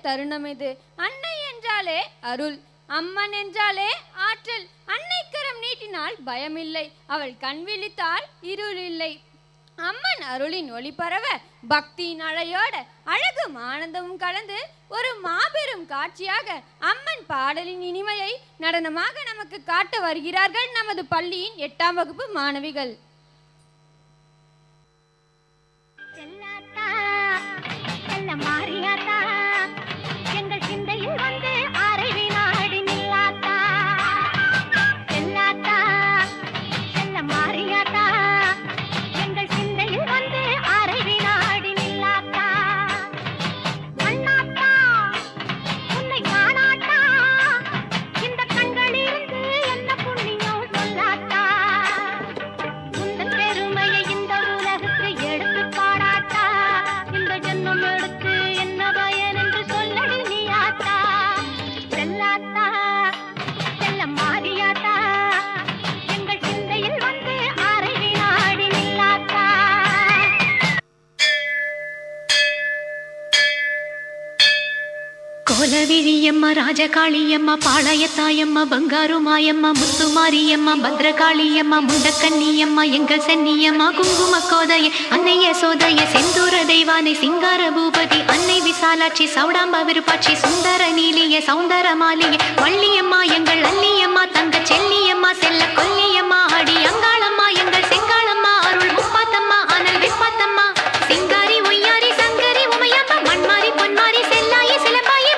தருணம் இது. அன்னை என்றாலே அருள், அம்மன் என்றாலே ஆற்றல். அன்னை கரம் நீட்டினால் பயமில்லை, அவள் கண் விழித்தால் இருள் இல்லை. அம்மன் அருளின் ஒளி பரவ பக்தியின் அலையோட அழகும் ஆனந்தமும் கலந்து ஒரு மாபெரும் காட்சியாக அம்மன் பாடலின் இனிமையை நடனமாக நமக்கு காட்ட வருகிறார்கள் நமது பள்ளியின் 8ஆம் வகுப்பு மாணவிகள். கோலவிழியம்மா, ராஜகாளியம்மா, பாளையத்தாயம்மா, பங்காரு மாயம்மா, முத்துமாரியம்மா, பத்ரகாளியம்மா, முண்டக்கன்னியம்மா, எங்கள் சென்னியம்மா, குங்கும கோதைய அன்னைய சோதைய செந்தூர தெய்வானை சிங்கார பூபதி அன்னை விசாலாட்சி சௌடாம்ப விருப்பாட்சி சுந்தர நீலிய சௌந்தர மாலிய வள்ளியம்மா, எங்கள் அல்லியம்மா, தங்க செல்லியம்மா, செல்ல கொல்லியம்மா, அடி அங்காளம்மா, எங்கள் செங்காளம்மா, அருள் முப்பாத்தம்மா, அனல் விப்பாத்தம்மா, சிங்காரி ஒய்யாரி சங்கரி உமையம்மா, மண்மாரி பொன்மாரி செல்லாயி சிலம்பாயி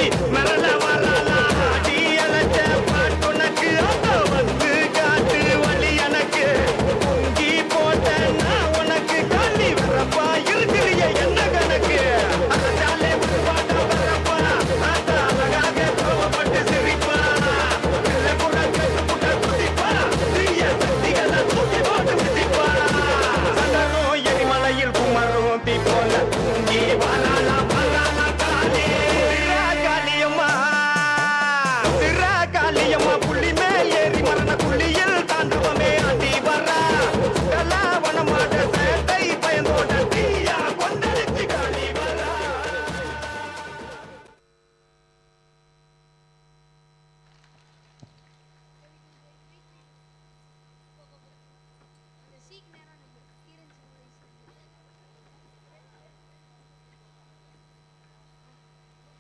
பாட்டி மரல வரலா அடி அலச்ச பாட்டுனக்கு வந்து காட்டு வழி எனக்கு பொங்கி போட்ட நான் உனக்கு காண்டி வரப்பா இருக்கிறிய என்ன கணக்கு அதாலே பாட்ட வரப்பா ஆத்தா அழகாக கோவப்பட்டு சிரிப்பா இல்ல கூட கட்டு புட்ட குதிப்பா தீய சக்திகள தூக்கி போட்டு மிதிப்பா சந்தனோ எரிமலையில் குமரும் தீ போல பொங்கி வரலா வரலா காளி காளியம்மா திரா காளியம்மா புள்ளி மேல் ஏறி மரண புள்ளியில் தாண்டவமே ஆட்டி வரா கலாவண மாட்ட சேட்டை பயந்தோட தீயா கொந்தளிச்சு காளி வரா.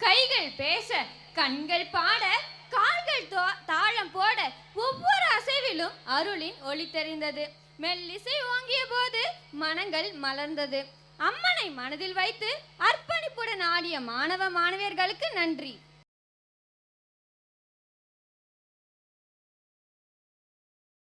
கைகள் பேச, கண்கள் பாட, கால்கள் தாளம் போட, ஒவ்வொரு அசைவிலும் அருளின் ஒளி தெரிந்தது. மெல்லிசை ஓங்கிய போது மனங்கள் மலர்ந்தது. அம்மனை மனதில் வைத்து அர்ப்பணிப்புடன் ஆடிய மாணவ மாணவியர்களுக்கு நன்றி.